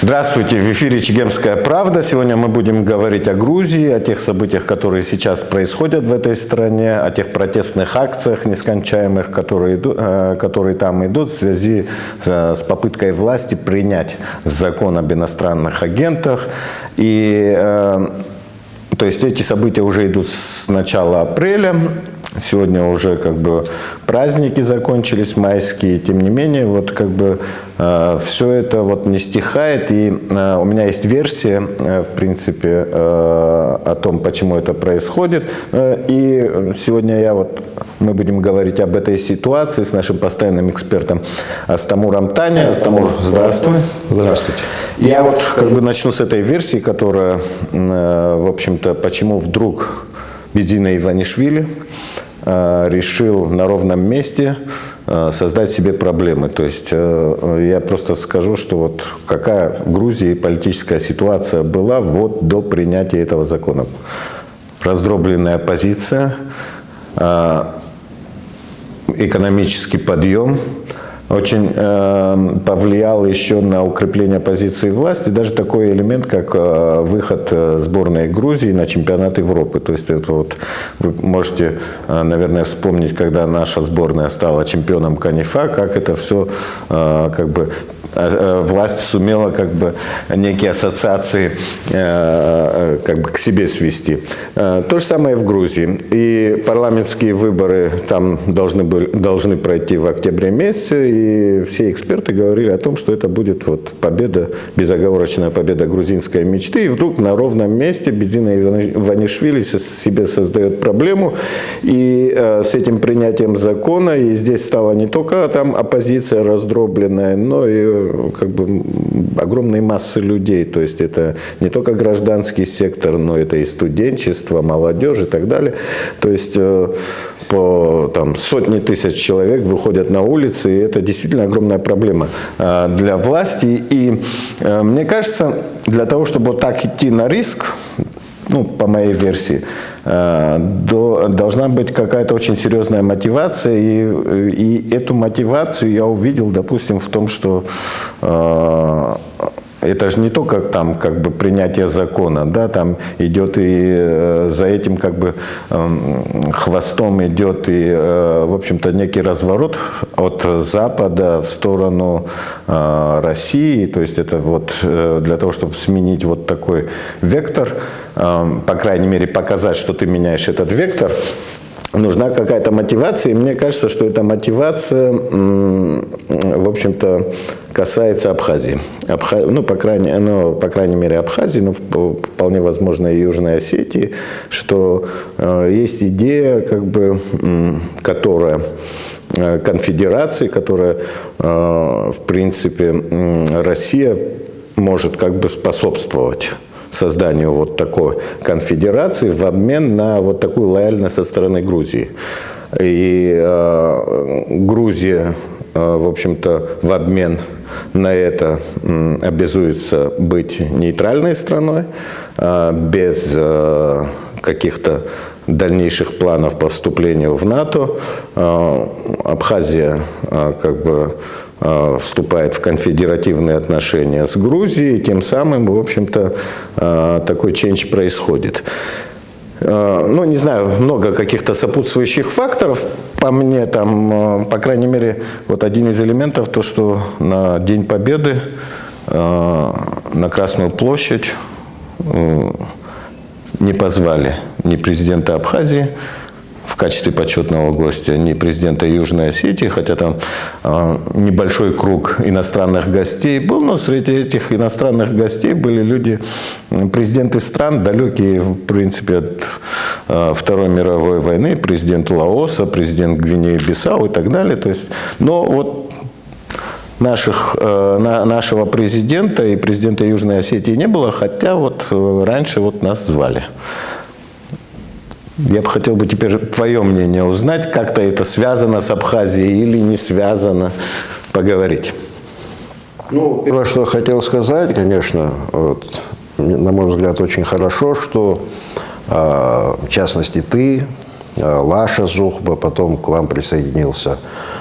Здравствуйте, в эфире «Чегемская правда». Сегодня мы будем говорить о Грузии, о тех событиях, которые сейчас происходят в этой стране, о тех протестных акциях нескончаемых, которые там идут в связи с попыткой власти принять закон об иностранных агентах. То есть эти события уже идут с начала апреля. Сегодня уже праздники закончились, майские, тем не менее, все это не стихает. И у меня есть версия, в принципе, о том, почему это происходит. И сегодня мы будем говорить об этой ситуации с нашим постоянным экспертом Астамуром Тани. Астамур, здравствуй. Здравствуйте. Я начну с этой версии, которая, в общем-то, почему вдруг Бедзина Иванишвили решил на ровном месте создать себе проблемы. То есть я просто скажу, что какая в Грузии политическая ситуация была до принятия этого закона. Раздробленная оппозиция, экономический подъем, очень повлиял еще на укрепление позиции власти, даже такой элемент, как выход сборной Грузии на чемпионат Европы. То есть это вы можете, наверное, вспомнить, когда наша сборная стала чемпионом КАНИФА, как это все власть сумела некие ассоциации к себе свести. То же самое в Грузии. И парламентские выборы там должны пройти в октябре месяце, и все эксперты говорили о том, что это будет победа, безоговорочная победа грузинской мечты. И вдруг на ровном месте Бедзина Иванишвили себе создает проблему, и с этим принятием закона, и здесь стала не только там оппозиция раздробленная, но и огромные массы людей. То есть это не только гражданский сектор, но это и студенчество, молодежь и так далее. То есть сотни тысяч человек выходят на улицы, и это действительно огромная проблема для власти. И мне кажется, для того, чтобы так идти на риск, по моей версии, должна быть какая-то очень серьезная мотивация, и эту мотивацию я увидел, допустим, в том, что это же не только принятие закона, да, там идет и за этим хвостом идет и, в общем-то, некий разворот от Запада в сторону России, то есть это для того, чтобы сменить такой вектор, по крайней мере, показать, что ты меняешь этот вектор, нужна какая-то мотивация, и мне кажется, что эта мотивация, в общем-то, касается Абхазии. По крайней мере, Абхазии, но вполне возможно и Южной Осетии, что есть идея, которая конфедерации, которая, в принципе, Россия может способствовать созданию такой конфедерации в обмен на такую лояльность со стороны Грузии. И Грузия, в общем-то, в обмен на это обязуется быть нейтральной страной, без каких-то дальнейших планов по вступлению в НАТО. Абхазия вступает в конфедеративные отношения с Грузией, тем самым, в общем-то, такой чендж происходит. Не знаю, много каких-то сопутствующих факторов. По мне, по крайней мере, один из элементов, то, что на День Победы на Красную площадь не позвали ни президента Абхазии в качестве почетного гостя, ни президента Южной Осетии, хотя там небольшой круг иностранных гостей был, но среди этих иностранных гостей были люди, президенты стран, далекие, в принципе, от Второй мировой войны, президент Лаоса, президент Гвинеи-Бисау и так далее. То есть, но нашего президента и президента Южной Осетии не было, хотя раньше нас звали. Я бы хотел теперь твое мнение узнать, как-то это связано с Абхазией или не связано, поговорить. Первое, что я хотел сказать, конечно, на мой взгляд, очень хорошо, что, в частности, ты, Лаша Зухба, потом к вам присоединился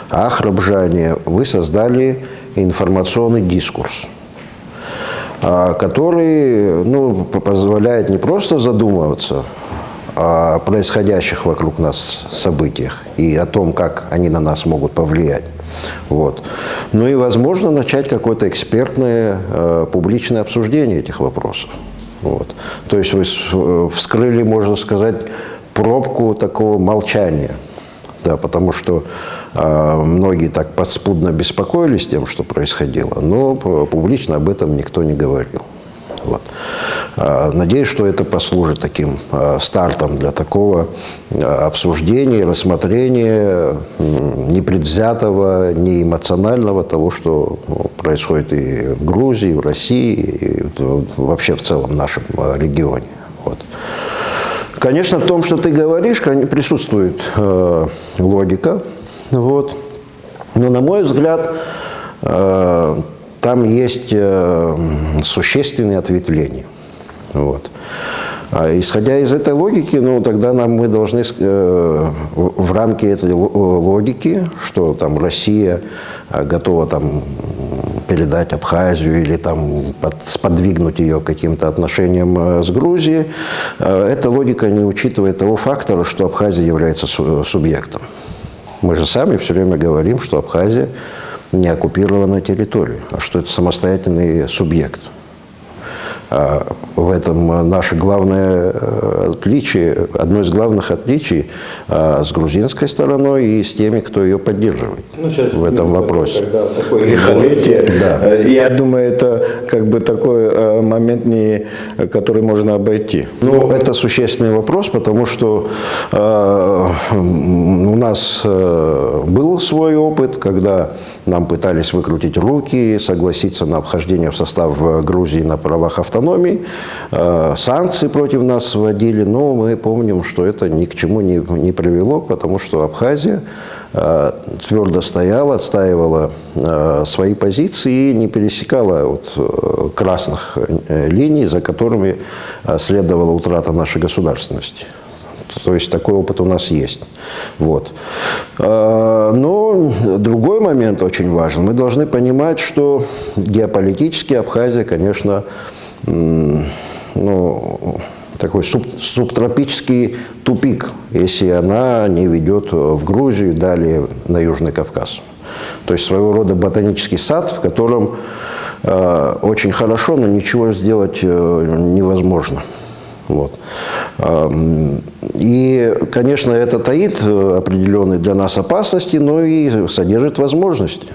Ахраб Жани, вы создали информационный дискурс. который позволяет не просто задумываться о происходящих вокруг нас событиях и о том, как они на нас могут повлиять. Вот. Ну и, возможно, начать какое-то экспертное публичное обсуждение этих вопросов. Вот. То есть вы вскрыли, можно сказать, пробку такого молчания. Да, потому что многие так подспудно беспокоились тем, что происходило, но публично об этом никто не говорил. Вот. Надеюсь, что это послужит таким стартом для такого обсуждения, рассмотрения непредвзятого, неэмоционального того, что происходит и в Грузии, и в России, и вообще в целом в нашем регионе. Вот. Конечно, в том, что ты говоришь, присутствует логика. Вот. Но, на мой взгляд, там есть существенные ответвления. Вот. Исходя из этой логики, тогда мы должны в рамки этой логики, что там Россия готова там передать Абхазию или там сподвигнуть ее к каким-то отношениям с Грузией, эта логика не учитывает того фактора, что Абхазия является субъектом. Мы же сами все время говорим, что Абхазия не оккупированная территория, а что это самостоятельный субъект. В этом наше главное отличие, одно из главных отличий с грузинской стороной и с теми, кто ее поддерживает в этом вопросе. Да. Я думаю, это как бы такой момент, который можно обойти. Это существенный вопрос, потому что у нас был свой опыт, когда нам пытались выкрутить руки, согласиться на вхождение в состав Грузии на правах автономии. Санкции против нас вводили, но мы помним, что это ни к чему не привело, потому что Абхазия твердо стояла, отстаивала свои позиции и не пересекала красных линий, за которыми следовала утрата нашей государственности. То есть такой опыт у нас есть. Вот. Но другой момент очень важен. Мы должны понимать, что геополитически Абхазия, конечно, такой субтропический тупик, если она не ведет в Грузию и далее на Южный Кавказ. То есть своего рода ботанический сад, в котором очень хорошо, но ничего сделать невозможно. Вот. И, конечно, это таит определенные для нас опасности, но и содержит возможности.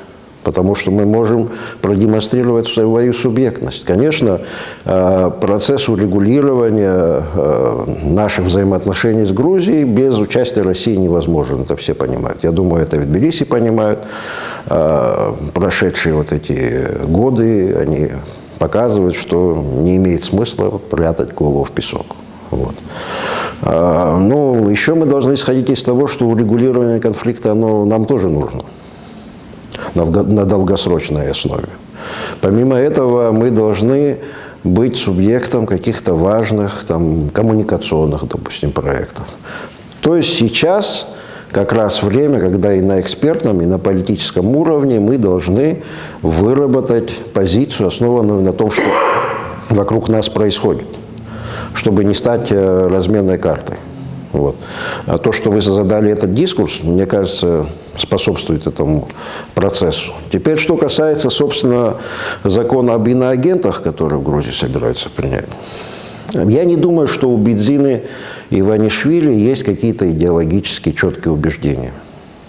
Потому что мы можем продемонстрировать свою субъектность. Конечно, процесс урегулирования наших взаимоотношений с Грузией без участия России невозможен. Это все понимают. Я думаю, это в Тбилиси понимают. Прошедшие эти годы, они показывают, что не имеет смысла прятать голову в песок. Вот. Еще мы должны исходить из того, что урегулирование конфликта нам тоже нужно. На долгосрочной основе. Помимо этого, мы должны быть субъектом каких-то важных коммуникационных, допустим, проектов. То есть сейчас как раз время, когда и на экспертном, и на политическом уровне мы должны выработать позицию, основанную на том, что вокруг нас происходит, чтобы не стать разменной картой. Вот. А то, что вы задали этот дискурс, мне кажется, способствует этому процессу. Теперь, что касается, собственно, закона об иноагентах, который в Грузии собираются принять. Я не думаю, что у Бидзины и Иванишвили есть какие-то идеологические четкие убеждения.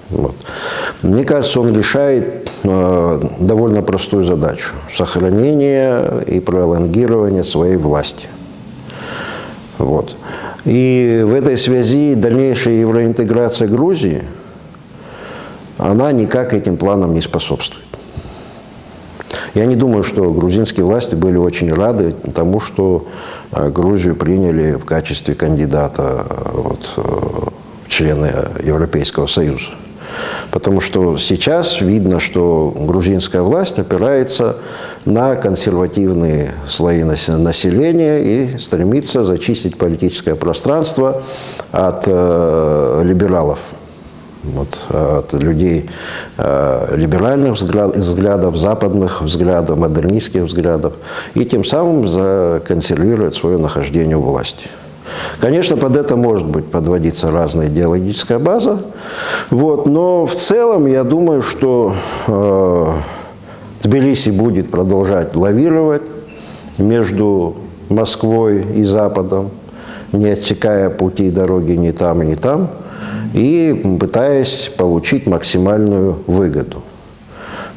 Вот. Мне кажется, он решает довольно простую задачу – сохранение и пролонгирование своей власти. Вот. И в этой связи дальнейшая евроинтеграция Грузии, она никак этим планам не способствует. Я не думаю, что грузинские власти были очень рады тому, что Грузию приняли в качестве кандидата в члены Европейского Союза. Потому что сейчас видно, что грузинская власть опирается на консервативные слои населения и стремится зачистить политическое пространство от либералов. вот, от людей либеральных взглядов, западных взглядов, модернистских взглядов, и тем самым законсервировать свое нахождение у власти. Конечно, под это может быть подводиться разная идеологическая база, вот, но в целом я думаю, что Тбилиси будет продолжать лавировать между Москвой и Западом, не отсекая пути и дороги ни там и ни там, и пытаясь получить максимальную выгоду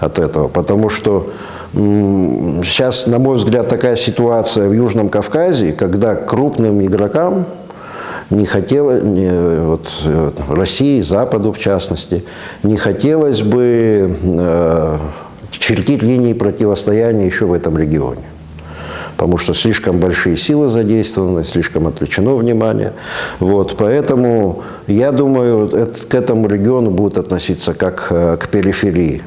от этого. Потому что сейчас, на мой взгляд, такая ситуация в Южном Кавказе, когда крупным игрокам не хотелось, России, Западу в частности, не хотелось бы чертить линии противостояния еще в этом регионе. Потому что слишком большие силы задействованы, слишком отвлечено внимание. Вот, поэтому, я думаю, к этому региону будут относиться как к периферии,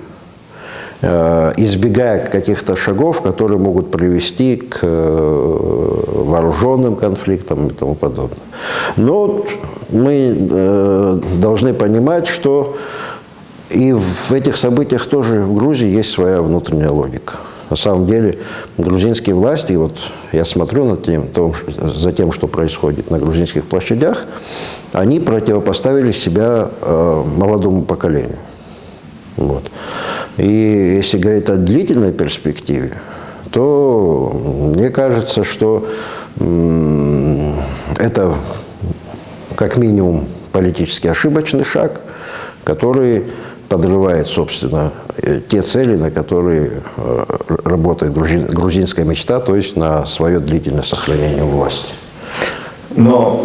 избегая каких-то шагов, которые могут привести к вооруженным конфликтам и тому подобное. Но мы должны понимать, что и в этих событиях тоже в Грузии есть своя внутренняя логика. На самом деле грузинские власти, вот я смотрю за тем, что происходит на грузинских площадях, они противопоставили себя молодому поколению. Вот. И если говорить о длительной перспективе, то мне кажется, что это как минимум политически ошибочный шаг, который подрывает, собственно, те цели, на которые работает грузинская мечта, то есть на свое длительное сохранение власти. Но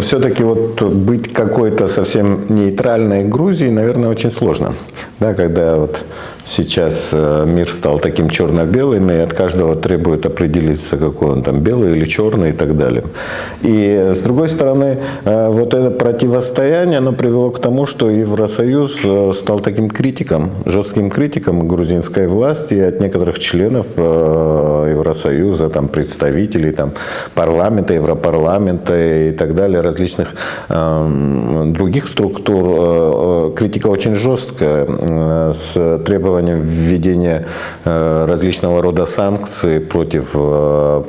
все-таки вот быть какой-то совсем нейтральной Грузией, наверное, очень сложно. Да, когда вот сейчас мир стал таким черно-белым, и от каждого требует определиться, какой он там, белый или черный и так далее. И с другой стороны, вот это противостояние, оно привело к тому, что Евросоюз стал таким критиком, жестким критиком грузинской власти, и от некоторых членов Евросоюза, там, представителей там, парламента, Европарламента и так далее, различных других структур. Критика очень жесткая, с требованием введения различного рода санкций против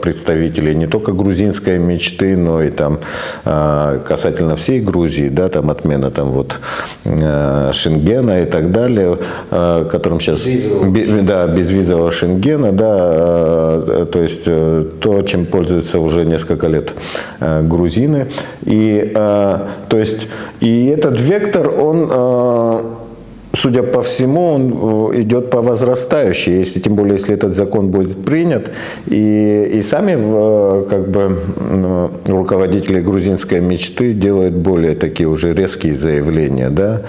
представителей не только грузинской мечты, но и там касательно всей Грузии, да, там отмена там вот Шенгена и так далее, которым сейчас безвизового Шенгена, да, то есть то, чем пользуются уже несколько лет грузины, и то есть и этот вектор, он, судя по всему, он идет по возрастающей, если, тем более, если этот закон будет принят. И сами как бы, руководители грузинской мечты делают более такие уже резкие заявления. Да?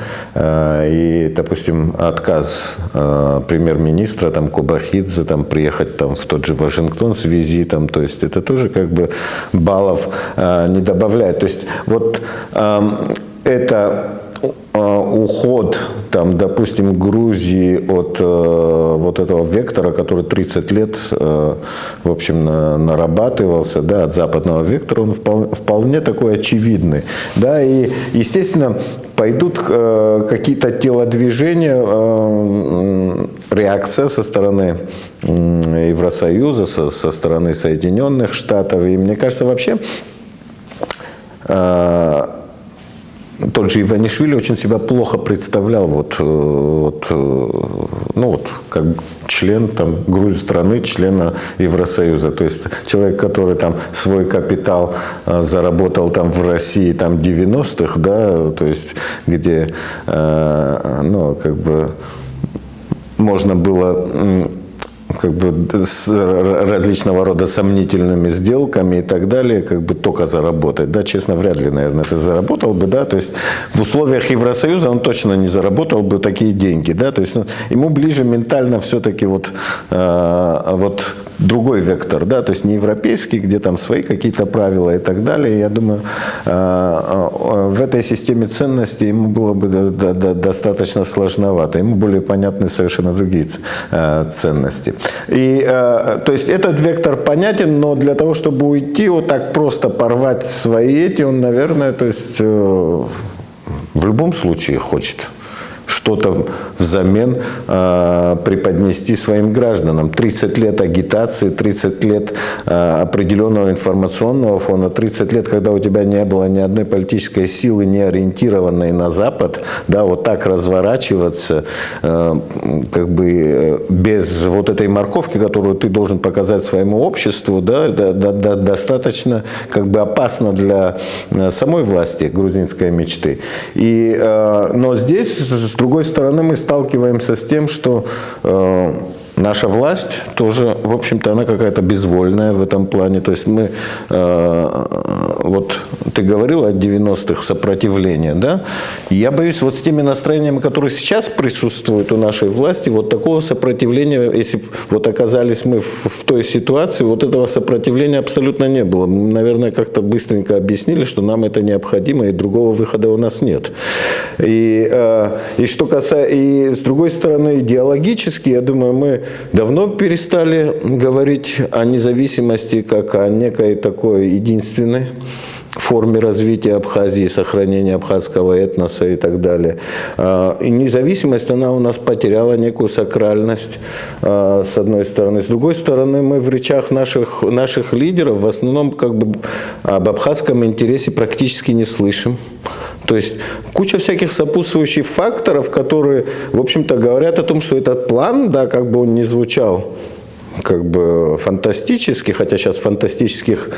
И, допустим, отказ премьер-министра там, Кобахидзе там, приехать там, в тот же Вашингтон с визитом, то есть это тоже как бы баллов не добавляет. То есть вот это уход, там, допустим, Грузии от вот этого вектора, который 30 лет, в общем, нарабатывался, да, от западного вектора, он вполне такой очевидный. Да, и, естественно, пойдут какие-то телодвижения, реакция со стороны Евросоюза, со стороны Соединенных Штатов. И мне кажется, вообще тот же Иванишвили очень себя плохо представлял как член там, страны, члена Евросоюза. То есть человек, который там свой капитал заработал там в России там 90-х, да, то есть где как бы можно было как бы с различного рода сомнительными сделками и так далее, как бы только заработать. Да, честно, вряд ли, наверное, это заработал бы, да, то есть в условиях Евросоюза он точно не заработал бы такие деньги, да, то есть ему ближе ментально все-таки вот другой вектор, да, то есть не европейский, где там свои какие-то правила и так далее. Я думаю, в этой системе ценностей ему было бы достаточно сложновато, ему более понятны совершенно другие ценности. И, то есть этот вектор понятен, но для того, чтобы уйти, вот так просто порвать свои эти, он, наверное, то есть в любом случае хочет что-то взамен преподнести своим гражданам. 30 лет агитации, 30 лет определенного информационного фона, 30 лет, когда у тебя не было ни одной политической силы, не ориентированной на Запад, да, вот так разворачиваться, как бы без вот этой морковки, которую ты должен показать своему обществу, да, достаточно как бы опасно для самой власти грузинской мечты. Но здесь, с другой стороны, мы сталкиваемся с тем, что наша власть тоже, в общем-то, она какая-то безвольная в этом плане. То есть мы, вот ты говорил о 90-х сопротивления, да? Я боюсь, вот с теми настроениями, которые сейчас присутствуют у нашей власти, вот такого сопротивления, если бы вот оказались мы в той ситуации, вот этого сопротивления абсолютно не было. Мы, наверное, как-то быстренько объяснили, что нам это необходимо, и другого выхода у нас нет. И что касается, и с другой стороны, идеологически, я думаю, мы давно перестали говорить о независимости как о некой такой единственной форме развития Абхазии, сохранения абхазского этноса и так далее. И независимость, она у нас потеряла некую сакральность, с одной стороны. С другой стороны, мы в речах наших лидеров в основном как бы об абхазском интересе практически не слышим. То есть куча всяких сопутствующих факторов, которые, в общем-то, говорят о том, что этот план, да, как бы он ни звучал как бы фантастически, хотя сейчас фантастических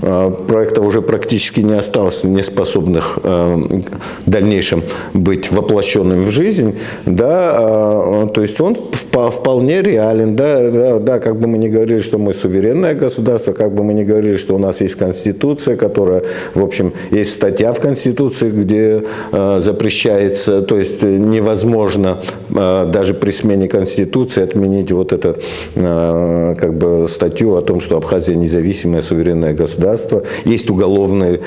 проектов уже практически не осталось, не способных в дальнейшем быть воплощенным в жизнь, да, то есть он вполне реален, да, как бы мы ни говорили, что мы суверенное государство, как бы мы ни говорили, что у нас есть Конституция, которая, в общем, есть статья в Конституции, где запрещается, то есть невозможно даже при смене Конституции отменить вот это как бы статью о том, что Абхазия независимое суверенное государство. Есть уголовные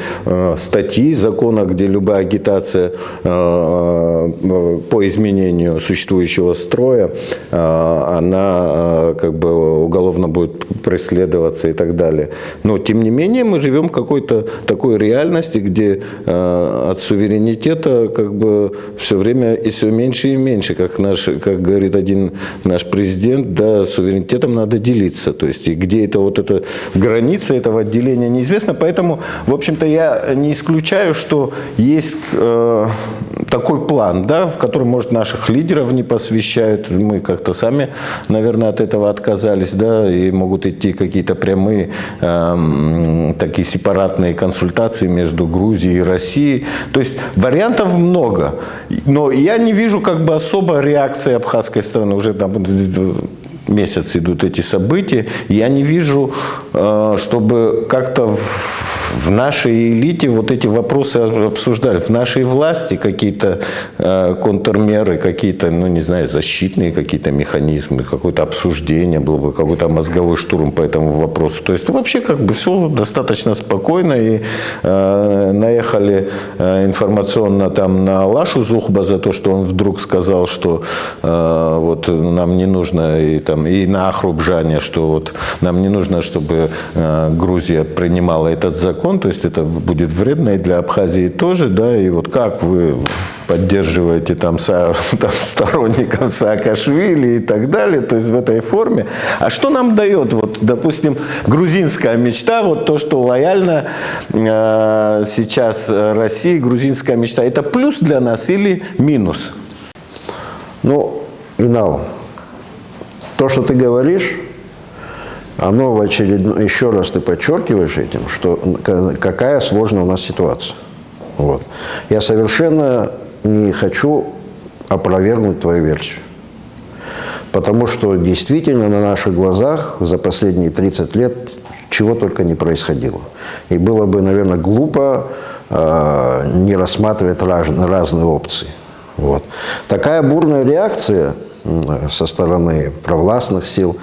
статьи закона, где любая агитация по изменению существующего строя, она как бы уголовно будет преследоваться и так далее. Но тем не менее мы живем в какой-то такой реальности, где от суверенитета как бы все время и все меньше и меньше, как говорит один наш президент, да, суверенитетом надо делиться. То есть, и где это вот эта граница этого отделения неизвестно. Поэтому, в общем-то, я не исключаю, что есть такой план, да, в который, может, наших лидеров не посвящают. Мы как-то сами, наверное, от этого отказались, да, и могут идти какие-то прямые такие сепаратные консультации между Грузией и Россией. То есть вариантов много. Но я не вижу как бы особо реакции абхазской стороны. Уже там месяц идут эти события. Я не вижу, чтобы как-то в нашей элите вот эти вопросы обсуждали. В нашей власти какие-то контрмеры, какие-то, ну не знаю, защитные какие-то механизмы, какое-то обсуждение, было бы какой-то мозговой штурм по этому вопросу. То есть вообще как бы все достаточно спокойно. И наехали информационно там на Лашу Зухба за то, что он вдруг сказал, что вот нам не нужно, и на Ахрубжане, что вот нам не нужно, чтобы Грузия принимала этот закон, то есть это будет вредно и для Абхазии тоже, да, и вот как вы поддерживаете там сторонников Саакашвили и так далее, то есть в этой форме. А что нам дает, вот, допустим, грузинская мечта, вот то, что лояльно сейчас России, грузинская мечта, это плюс для нас или минус? Ну, Инал, то, что ты говоришь, оно в очередном, еще раз ты подчеркиваешь этим, что какая сложная у нас ситуация. Вот. Я совершенно не хочу опровергнуть твою версию. Потому что действительно на наших глазах за последние 30 лет чего только не происходило. И было бы, наверное, глупо не рассматривать разные опции. Вот. Такая бурная реакция со стороны провластных сил,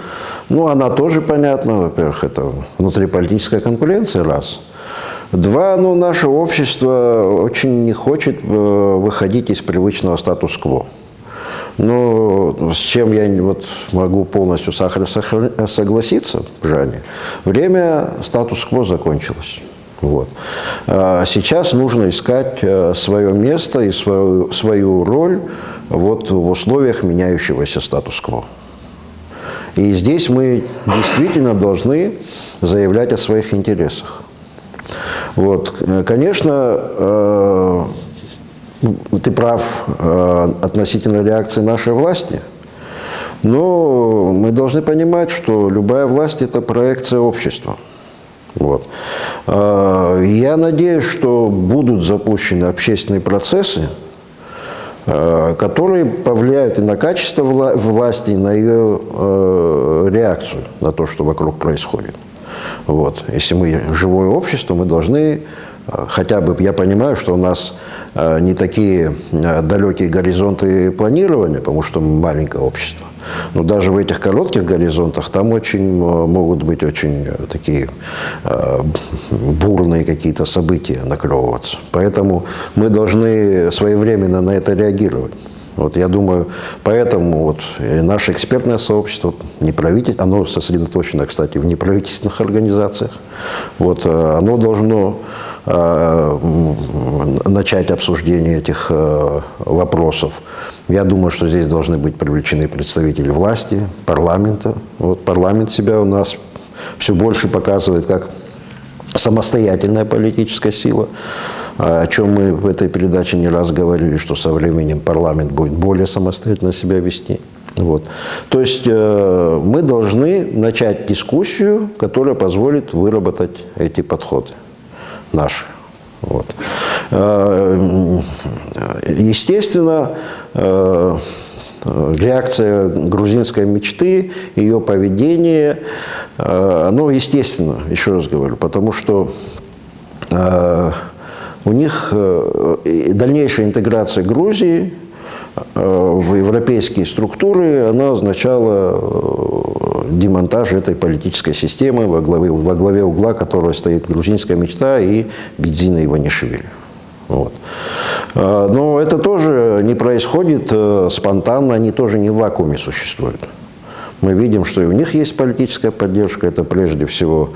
ну, она тоже понятна. Во-первых, это внутриполитическая конкуренция, раз. Два, ну, наше общество очень не хочет выходить из привычного статус-кво. Но с чем я вот могу полностью согласиться, Жанне, время статус-кво закончилось. Вот. А сейчас нужно искать свое место и свою роль вот в условиях меняющегося статус-кво. И здесь мы действительно должны заявлять о своих интересах. Вот. Конечно, ты прав относительно реакции нашей власти, но мы должны понимать, что любая власть – это проекция общества. Вот. Я надеюсь, что будут запущены общественные процессы, которые повлияют и на качество власти, и на ее реакцию на то, что вокруг происходит. Вот. Если мы живое общество, мы должны хотя бы, я понимаю, что у нас не такие далекие горизонты планирования, потому что мы маленькое общество. Но даже в этих коротких горизонтах там могут быть очень такие бурные какие-то события наклевываться. Поэтому мы должны своевременно на это реагировать. Вот я думаю, поэтому вот наше экспертное сообщество, оно сосредоточено, кстати, в неправительственных организациях. Вот, оно должно начать обсуждение этих вопросов. Я думаю, что здесь должны быть привлечены представители власти, парламента. Вот парламент себя у нас все больше показывает как самостоятельная политическая сила, о чем мы в этой передаче не раз говорили, что со временем парламент будет более самостоятельно себя вести. Вот. То есть мы должны начать дискуссию, которая позволит выработать эти подходы наши. Вот. Естественно, реакция грузинской мечты, ее поведение, оно естественно, еще раз говорю, потому что у них дальнейшая интеграция Грузии в европейские структуры, она означала демонтаж этой политической системы, во главе угла которой стоит грузинская мечта и Бидзина Иванишвили. Вот. Но это тоже не происходит спонтанно, они тоже не в вакууме существуют. Мы видим, что и у них есть политическая поддержка. Это прежде всего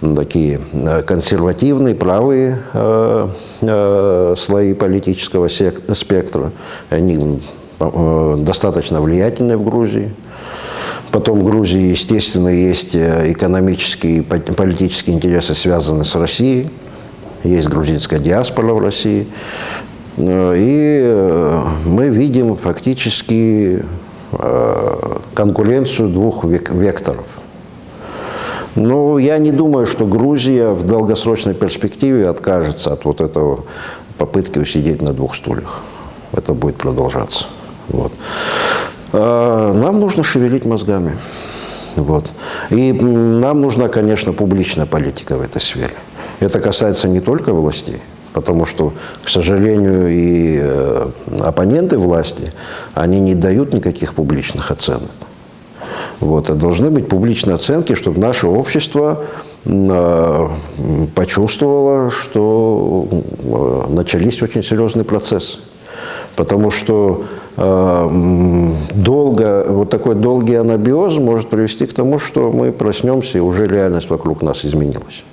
такие консервативные, правые слои политического спектра. Они достаточно влиятельны в Грузии. Потом в Грузии, естественно, есть экономические и политические интересы, связанные с Россией. Есть грузинская диаспора в России. И мы видим фактически конкуренцию двух векторов. Но я не думаю, что Грузия в долгосрочной перспективе откажется от вот этого попытки усидеть на двух стульях. Это будет продолжаться. Вот. Нам нужно шевелить мозгами. Вот. И нам нужна, конечно, публичная политика в этой сфере. Это касается не только властей, потому что, к сожалению, и оппоненты власти, они не дают никаких публичных оценок. Вот. А должны быть публичные оценки, чтобы наше общество почувствовало, что начались очень серьезные процессы. Потому что вот такой долгий анабиоз может привести к тому, что мы проснемся, и уже реальность вокруг нас изменилась.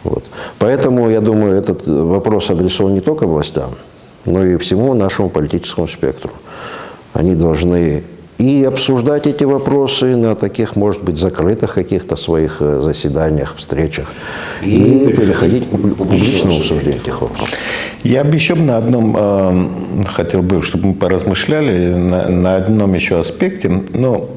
Вот. Поэтому, я думаю, этот вопрос адресован не только властям, но и всему нашему политическому спектру. Они должны и обсуждать эти вопросы на таких, может быть, закрытых каких-то своих заседаниях, встречах, и переходить к публичному обсуждению этих вопросов. Я бы еще на одном хотел бы, чтобы мы поразмышляли на одном еще аспекте. Ну,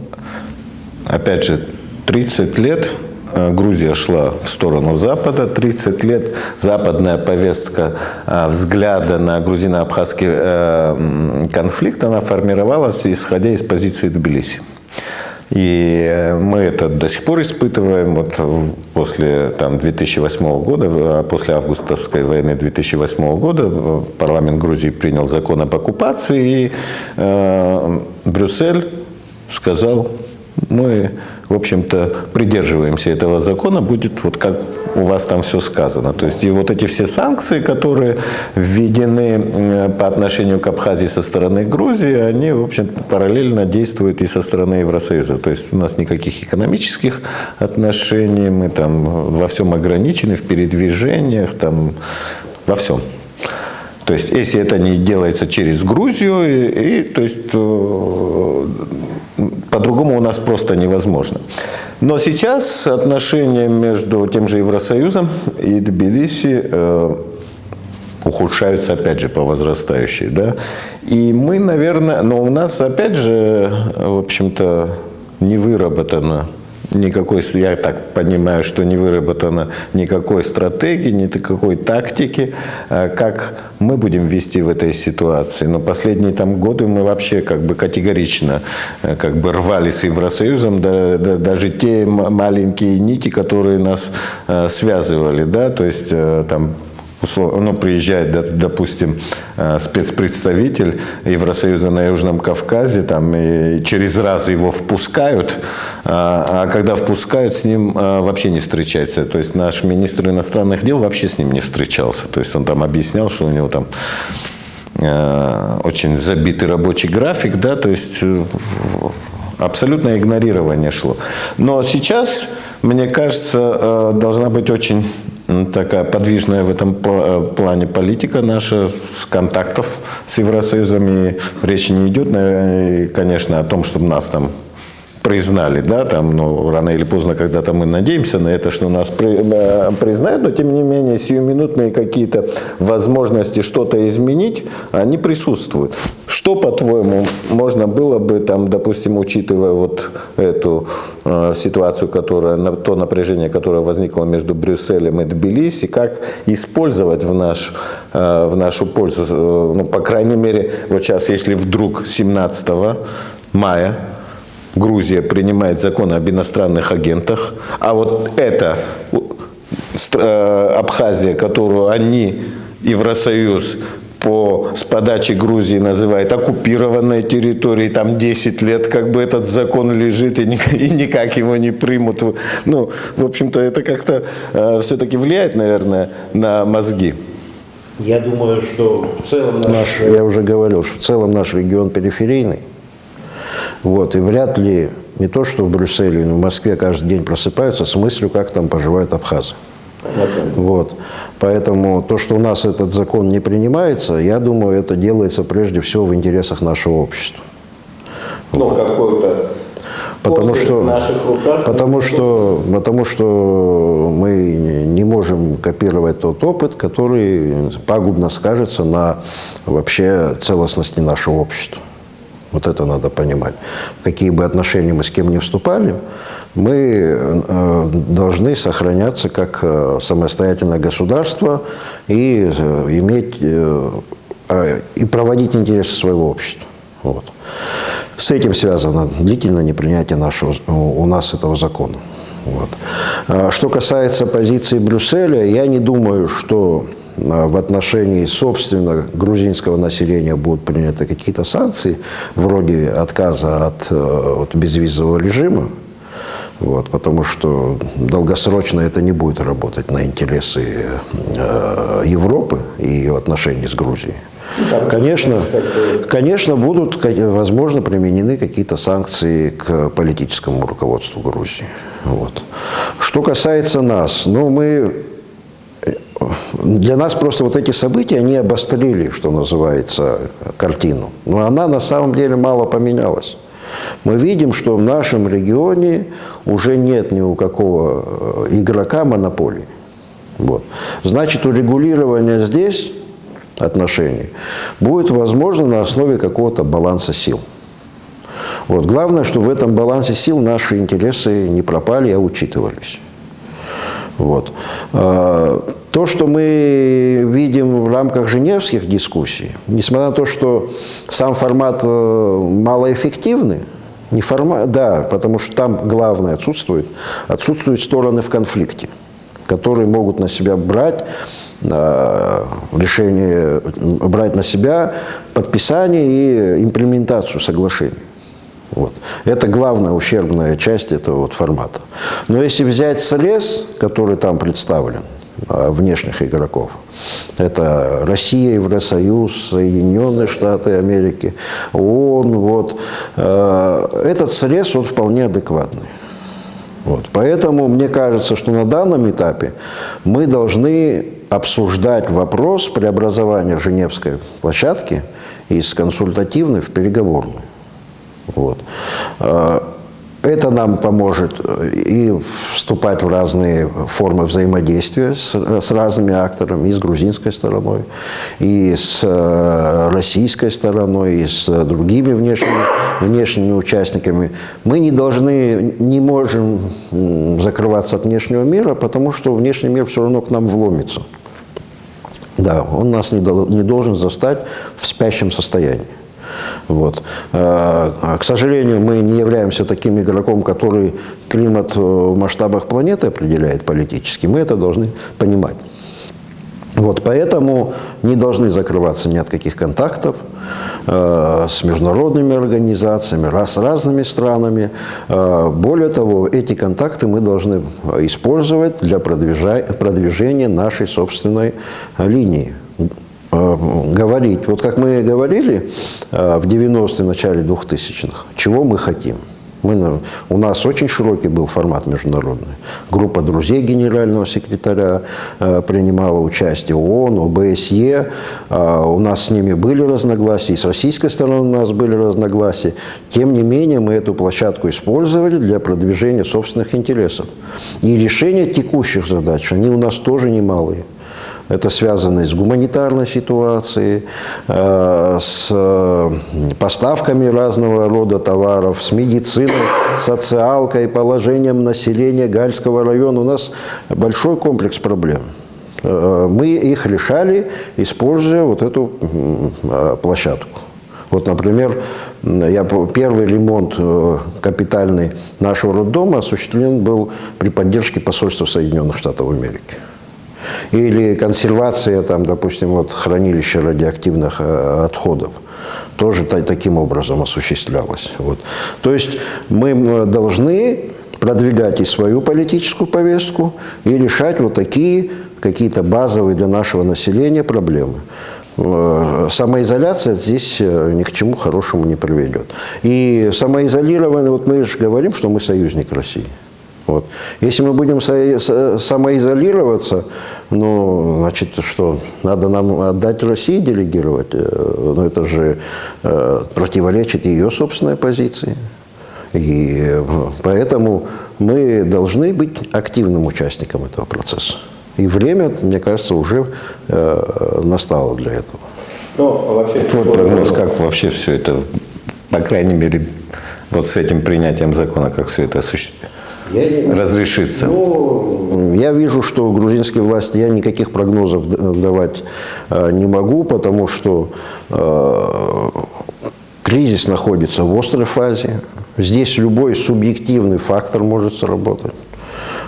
опять же, 30 лет Грузия шла в сторону Запада, 30 лет западная повестка взгляда на грузино-абхазский конфликт, она формировалась, исходя из позиции Тбилиси. И мы это до сих пор испытываем. Вот после 2008 года, после августовской войны 2008 года парламент Грузии принял закон об оккупации, и Брюссель сказал: мы в общем-то, придерживаемся этого закона, будет вот как у вас там все сказано. То есть и вот эти все санкции, которые введены по отношению к Абхазии со стороны Грузии, они, в общем, параллельно действуют и со стороны Евросоюза. То есть у нас никаких экономических отношений, мы там во всем ограничены, в передвижениях, там, во всем. То есть, если это не делается через Грузию, то есть, по-другому у нас просто невозможно. Но сейчас отношения между тем же Евросоюзом и Тбилиси ухудшаются, опять же, по возрастающей. Да? И мы, наверное, но у нас, опять же, в общем-то, не выработано никакой, я так понимаю, что не выработано никакой стратегии, никакой тактики, как мы будем вести в этой ситуации. Но последние там годы мы вообще как бы категорично как бы рвали с Евросоюзом даже те маленькие нити, которые нас связывали, да, то есть там приезжает, допустим, спецпредставитель Евросоюза на Южном Кавказе, там, и через раз его впускают, а когда впускают, с ним вообще не встречается. То есть наш министр иностранных дел вообще с ним не встречался. То есть он там объяснял, что у него там очень забитый рабочий график, да, то есть абсолютное игнорирование шло. Но сейчас, мне кажется, должна быть очень такая подвижная в этом плане политика наша, контактов с Евросоюзом. И речь не идет, конечно, о том, чтобы нас там признали, да, там, ну, рано или поздно когда-то мы надеемся на это, что нас признают, но тем не менее сиюминутные какие-то возможности что-то изменить, они присутствуют. Что, по-твоему, можно было бы, там, допустим, учитывая вот эту ситуацию, то напряжение, которое возникло между Брюсселем и Тбилиси, как использовать в нашу пользу? Ну, по крайней мере, вот сейчас, если вдруг 17 мая Грузия принимает закон об иностранных агентах, а вот эта Абхазия, которую они, Евросоюз, с подачи Грузии называет оккупированной территорией, там 10 лет как бы этот закон лежит и никак его не примут. Ну, в общем-то, это как-то все-таки влияет, наверное, на мозги. Я думаю, что в целом я уже говорил, что в целом наш регион периферийный. Вот, и вряд ли не то, что в Брюсселе, но в Москве каждый день просыпаются с мыслью, как там поживают абхазы. Вот. Поэтому то, что у нас этот закон не принимается, я думаю, это делается прежде всего в интересах нашего общества. Ну, вот. Какой-то в наших руках. Потому что мы не можем копировать тот опыт, который пагубно скажется на вообще целостности нашего общества. Вот это надо понимать. В какие бы отношения мы с кем ни вступали, мы должны сохраняться как самостоятельное государство и иметь и проводить интересы своего общества. Вот. С этим связано длительное непринятие у нас этого закона. Вот. Что касается позиции Брюсселя, я не думаю, что в отношении, собственно, грузинского населения будут приняты какие-то санкции, вроде отказа от безвизового режима, вот, потому что долгосрочно это не будет работать на интересы Европы и ее отношений с Грузией. Конечно, будут, возможно, применены какие-то санкции к политическому руководству Грузии. Вот. Что касается нас, для нас просто вот эти события, они обострили, что называется, картину. Но она на самом деле мало поменялась. Мы видим, что в нашем регионе уже нет ни у какого игрока монополии. Вот. Значит, урегулирование здесь отношений будет возможно на основе какого-то баланса сил. Вот. Главное, что в этом балансе сил наши интересы не пропали, а учитывались. Вот. То, что мы видим в рамках женевских дискуссий, несмотря на то, что сам формат малоэффективный, не формат, да, потому что там главное отсутствуют стороны в конфликте, которые могут на себя брать на себя подписание и имплементацию соглашений. Вот. Это главная ущербная часть этого вот формата. Но если взять срез, который там представлен, внешних игроков, это Россия, Евросоюз, Соединенные Штаты Америки, ООН, вот, этот срез, он вполне адекватный. Вот. Поэтому мне кажется, что на данном этапе мы должны обсуждать вопрос преобразования Женевской площадки из консультативной в переговорную. Вот. Это нам поможет и вступать в разные формы взаимодействия с разными акторами, и с грузинской стороной, и с российской стороной, и с другими внешними участниками. Мы не можем закрываться от внешнего мира, потому что внешний мир все равно к нам вломится. Да, он нас не должен застать в спящем состоянии. Вот. К сожалению, мы не являемся таким игроком, который климат в масштабах планеты определяет политически. Мы это должны понимать. Вот. Поэтому не должны закрываться ни от каких контактов с международными организациями, с разными странами. Более того, эти контакты мы должны использовать для продвижения нашей собственной линии. Говорить. Вот как мы говорили в 90-е, начале 2000-х, чего мы хотим. У нас очень широкий был формат международный. Группа друзей генерального секретаря принимала участие, ООН, ОБСЕ. У нас с ними были разногласия, и с российской стороны у нас были разногласия. Тем не менее, мы эту площадку использовали для продвижения собственных интересов. И решения текущих задач, они у нас тоже немалые. Это связано и с гуманитарной ситуацией, с поставками разного рода товаров, с медициной, социалкой, положением населения Гальского района. У нас большой комплекс проблем. Мы их решали, используя вот эту площадку. Вот, например, первый ремонт капитальный нашего роддома осуществлен был при поддержке посольства Соединенных Штатов Америки. Или консервация, там, допустим, вот, хранилища радиоактивных отходов тоже таким образом осуществлялась. Вот. То есть мы должны продвигать и свою политическую повестку, и решать вот такие какие-то базовые для нашего населения проблемы. Самоизоляция здесь ни к чему хорошему не приведет. И самоизолированные, вот мы же говорим, что мы союзник России. Вот. Если мы будем самоизолироваться, ну, значит, что, надо нам отдать России делегировать? Но это же противоречит ее собственной позиции. И поэтому мы должны быть активным участником этого процесса. И время, мне кажется, уже настало для этого. Ну, вообще, твой прогноз, как вообще все это, по крайней мере, вот с этим принятием закона, как все это разрешится? Ну, я вижу, что грузинские власти, я никаких прогнозов давать не могу, потому что кризис находится в острой фазе. Здесь любой субъективный фактор может сработать.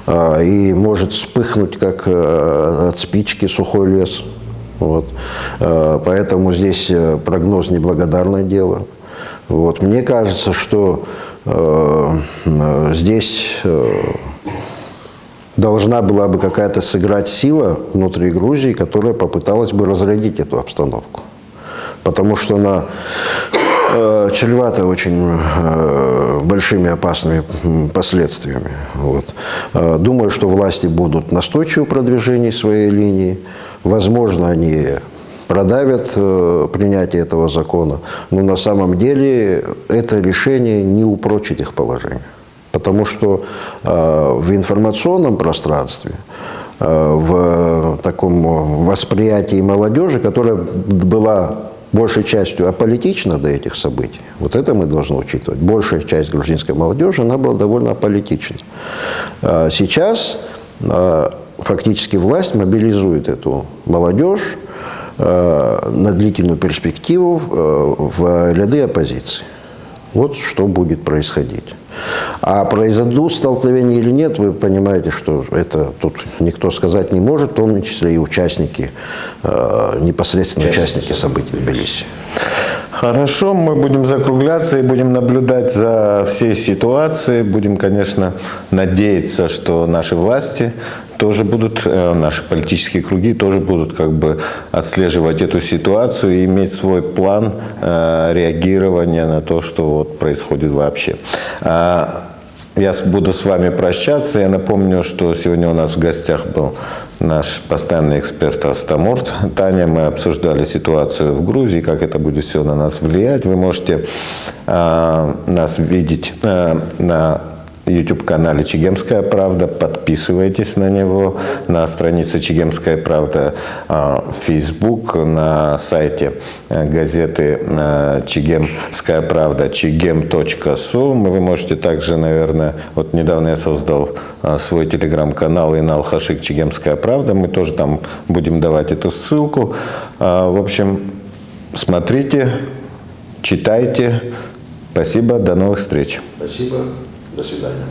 И может вспыхнуть, как от спички, сухой лес. Вот. Поэтому здесь прогноз неблагодарное дело. Вот. Мне кажется, что здесь должна была бы какая-то сыграть сила внутри Грузии, которая попыталась бы разрядить эту обстановку. Потому что она чревата очень большими опасными последствиями. Вот. Думаю, что власти будут настойчивы в продвижении своей линии. Возможно, они продавят принятие этого закона, но на самом деле это решение не упрочит их положение. Потому что в информационном пространстве, в таком восприятии молодежи, которая была большей частью аполитична до этих событий, вот это мы должны учитывать. Большая часть грузинской молодежи, она была довольно аполитична. Сейчас фактически власть мобилизует эту молодежь на длительную перспективу в ряды оппозиции. Вот что будет происходить. А произойдут столкновения или нет, вы понимаете, что это тут никто сказать не может, в том числе и участники, непосредственно участники событий в Тбилиси. Хорошо, мы будем закругляться и будем наблюдать за всей ситуацией. Будем, конечно, надеяться, что наши власти тоже будут, наши политические круги тоже будут как бы отслеживать эту ситуацию и иметь свой план реагирования на то, что вот происходит вообще. Я буду с вами прощаться. Я напомню, что сегодня у нас в гостях был наш постоянный эксперт Астамурт Таня. Мы обсуждали ситуацию в Грузии, как это будет все на нас влиять. Вы можете нас видеть на YouTube-канале «Чегемская правда». Подписывайтесь на него, на странице «Чегемская правда» в Facebook, на сайте газеты «Чегемская правда» chegem.su. Вы можете также, наверное, вот недавно я создал свой телеграм-канал «Инал Хашик Чегемская правда». Мы тоже там будем давать эту ссылку. В общем, смотрите, читайте. Спасибо, до новых встреч. Спасибо. До свидания.